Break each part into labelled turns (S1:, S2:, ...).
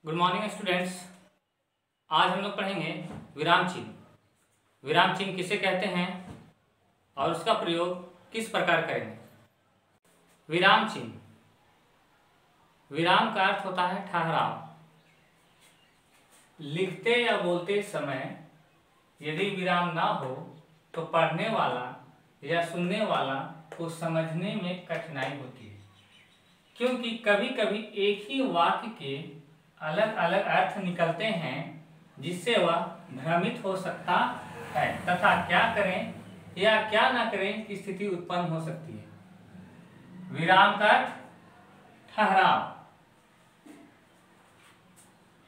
S1: Good morning students. आज हम लोग पढ़ेंगे विराम चिन्ह। विराम चिन्ह किसे कहते हैं और उसका प्रयोग किस प्रकार करेंगे। विराम चिन्ह, विराम का अर्थ होता है ठहराव। लिखते या बोलते समय यदि विराम ना हो तो पढ़ने वाला या सुनने वाला को समझने में कठिनाई होती है, क्योंकि कभी कभी एक ही वाक्य के अलग अलग अर्थ निकलते हैं, जिससे वह भ्रमित हो सकता है तथा क्या करें या क्या ना करें की स्थिति उत्पन्न हो सकती है। विराम का अर्थ ठहराव।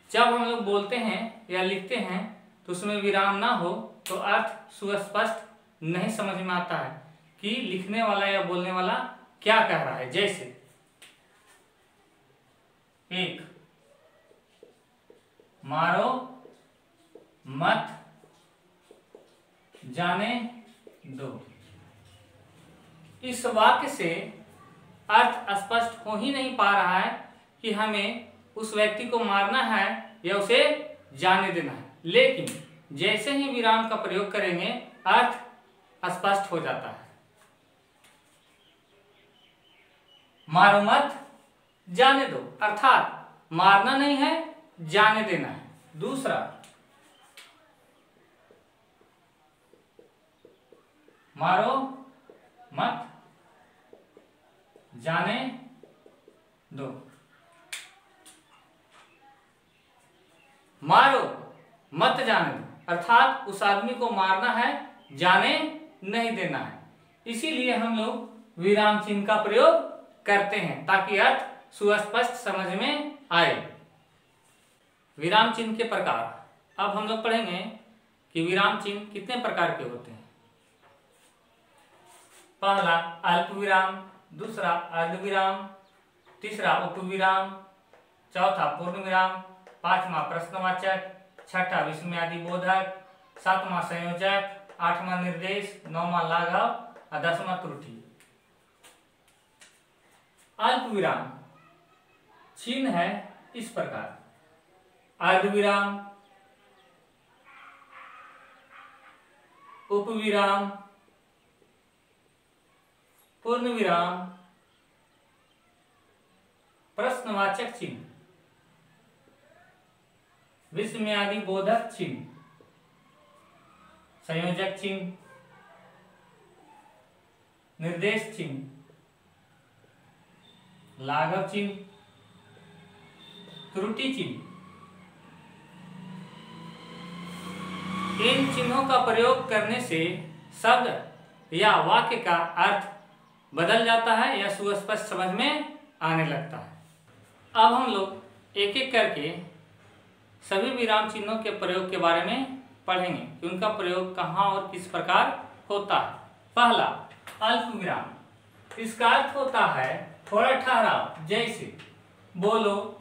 S1: जब हम लोग बोलते हैं या लिखते हैं तो उसमें विराम ना हो तो अर्थ सुस्पष्ट नहीं समझ में आता है कि लिखने वाला या बोलने वाला क्या कह रहा है। जैसे एक, मारो मत जाने दो। इस वाक्य से अर्थ स्पष्ट हो ही नहीं पा रहा है कि हमें उस व्यक्ति को मारना है या उसे जाने देना है, लेकिन जैसे ही विराम का प्रयोग करेंगे अर्थ स्पष्ट हो जाता है। मारो मत जाने दो, अर्थात मारना नहीं है, जाने देना है। दूसरा, मारो मत जाने दो। मारो मत जाने दो, अर्थात उस आदमी को मारना है, जाने नहीं देना है। इसीलिए हम लोग विराम चिन्ह का प्रयोग करते हैं ताकि अर्थ सुस्पष्ट समझ में आए। विराम चिन्ह के प्रकार। अब हम लोग पढ़ेंगे कि विराम चिन्ह कितने प्रकार के होते हैं। पहला अल्प विराम, दूसरा अर्ध विराम, तीसरा उपविराम, चौथा पूर्ण विराम, पांचवा प्रश्नवाचक, छठा विस्मयादि बोधक, सातवां संयोजक, आठवां निर्देश, नौवां लाघव और 10वां त्रुटि। अल्प विराम चिन्ह है इस प्रकार। अर्ध विराम, उपविराम, पूर्ण विराम, प्रश्नवाचक चिन्ह, विस्मयादि बोधक चिन्ह, संयोजक चिन्ह, निर्देश चिन्ह, लाघव चिन्ह, त्रुटि चिन्ह। इन चिन्हों का प्रयोग करने से शब्द या वाक्य का अर्थ बदल जाता है या सुस्पष्ट समझ में आने लगता है। अब हम लोग एक एक करके सभी विराम चिन्हों के प्रयोग के बारे में पढ़ेंगे कि उनका प्रयोग कहाँ और किस प्रकार होता है। पहला अल्प विराम, इसका अर्थ होता है थोड़ा ठहराव। जैसे बोलो,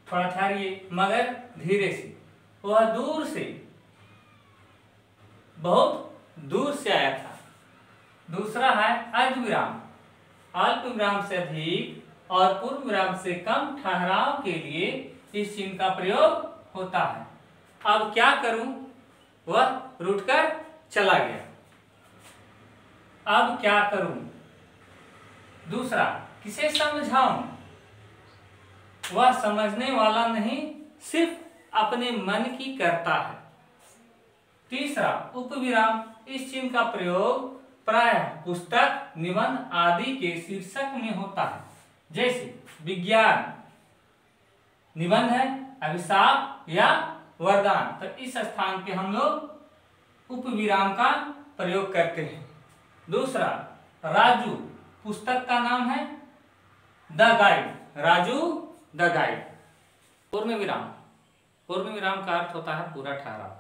S1: थोड़ा ठहरिए मगर धीरे से, वह दूर से, बहुत दूर से आया था। दूसरा है अर्ध विराम, अल्प विराम से अधिक और पूर्ण विराम से कम ठहराव के लिए इस चिन्ह का प्रयोग होता है। अब क्या करूं, वह रुककर चला गया, अब क्या करूं। दूसरा, किसे समझाऊं, वह समझने वाला नहीं, सिर्फ अपने मन की करता है। तीसरा उपविराम, इस चिन्ह का प्रयोग प्रायः पुस्तक, निबंध आदि के शीर्षक में होता है। जैसे विज्ञान निबंध है, अभिशाप या वरदान, तो इस स्थान पे हम लोग उपविराम का प्रयोग करते हैं। दूसरा राजू, पुस्तक का नाम है the guide, Raju the guide. पूर्ण विराम, पूर्ण विराम का अर्थ होता है पूरा ठहराव।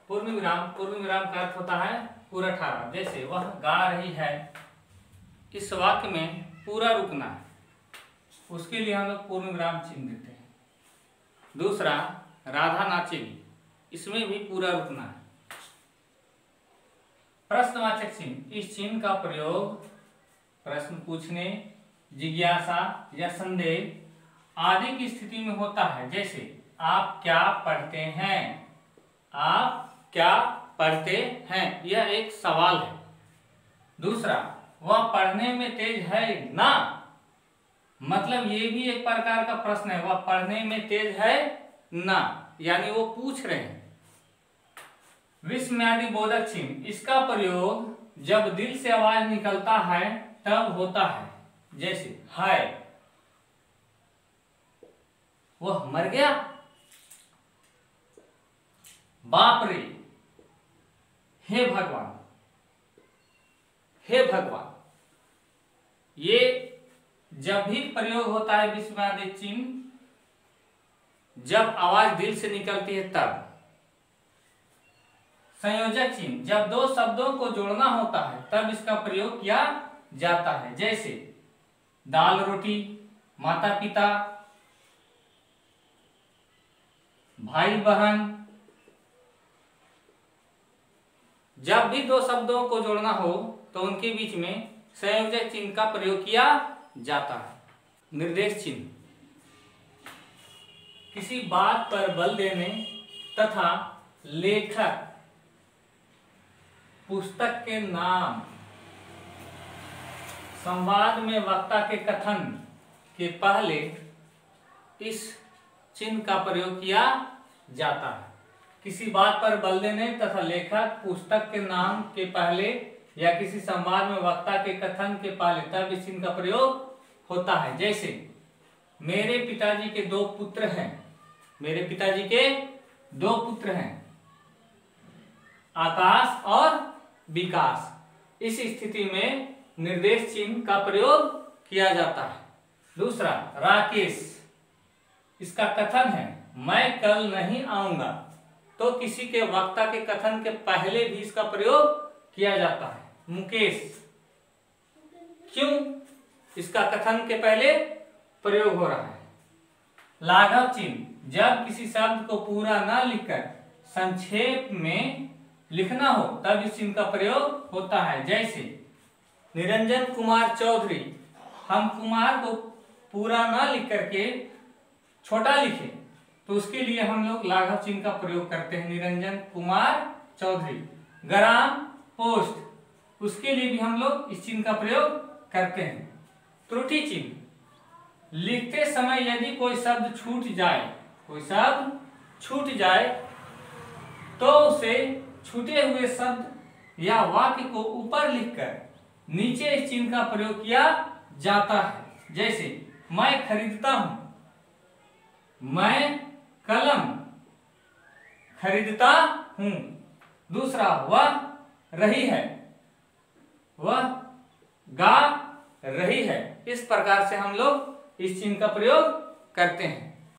S1: पूर्ण विराम का अर्थ होता है पूरा ठहराव। जैसे वह गा रही है, इस वाक्य में पूरा रुकना है, उसके लिए हम लोग पूर्ण विराम चिन्ह देते हैं। दूसरा राधा नाचेगी, इसमें भी पूरा रुकना है। प्रश्नवाचक चिन्ह, इस चिन्ह का प्रयोग प्रश्न पूछने जिज्ञासा या संदेह आदि की स्थिति में होता है। जैसे आप क्या पढ़ते हैं, आप क्या पढ़ते हैं, यह एक सवाल है। दूसरा, वह पढ़ने में तेज है ना, मतलब ये भी एक प्रकार का प्रश्न है, वह पढ़ने में तेज है ना, यानी वो पूछ रहे हैं। विस्मयादि बोधक चिन्ह, इसका प्रयोग जब दिल से आवाज निकलता है तब होता है। जैसे है, वह मर गया, बाप रे, हे भगवान, हे भगवान। ये जब भी प्रयोग होता है विस्मयादि चिन्ह, जब आवाज दिल से निकलती है तब। संयोजक चिन्ह, जब दो शब्दों को जोड़ना होता है तब इसका प्रयोग किया जाता है। जैसे दाल रोटी, माता पिता, भाई बहन। जब भी दो शब्दों को जोड़ना हो तो उनके बीच में संयोजक चिन्ह का प्रयोग किया जाता है। निर्देश चिन्ह, किसी बात पर बल देने तथा लेखक, पुस्तक के नाम, संवाद में वक्ता के कथन के पहले इस चिन्ह का प्रयोग किया जाता है। किसी बात पर बल देने तथा लेखक, पुस्तक के नाम के पहले या किसी संवाद में वक्ता के कथन के पहले तब इस चिन्ह का प्रयोग होता है। जैसे मेरे पिताजी के दो पुत्र हैं, मेरे पिताजी के दो पुत्र हैं, आकाश और विकास। इस स्थिति में निर्देश चिन्ह का प्रयोग किया जाता है। दूसरा, राकेश, इसका कथन है मैं कल नहीं आऊंगा, तो किसी के वक्ता के कथन के पहले भी इसका प्रयोग किया जाता है। मुकेश, क्यों, इसका कथन के पहले प्रयोग हो रहा है। लाघव चिन्ह, जब किसी शब्द को पूरा न लिखकर संक्षेप में लिखना हो तब इस चिन्ह का प्रयोग होता है। जैसे निरंजन कुमार चौधरी, हम कुमार को पूरा न लिख करके छोटा लिखे तो उसके लिए हम लोग लाघव चिन्ह का प्रयोग करते हैं, निरंजन कुमार चौधरी। ग्राम पोस्ट, उसके लिए भी हम लोग इस चिन्ह का प्रयोग करते हैं। त्रुटि चिन्ह, लिखते समय यदि कोई शब्द छूट जाए, कोई शब्द छूट जाए तो उसे छूटे हुए शब्द या वाक्य को ऊपर लिखकर नीचे इस चिन्ह का प्रयोग किया जाता है। जैसे मैं खरीदता हूं, मैं कलम खरीदता हूं। दूसरा, वह रही है, वह गा रही है। इस प्रकार से हम लोग इस चिन्ह का प्रयोग करते हैं।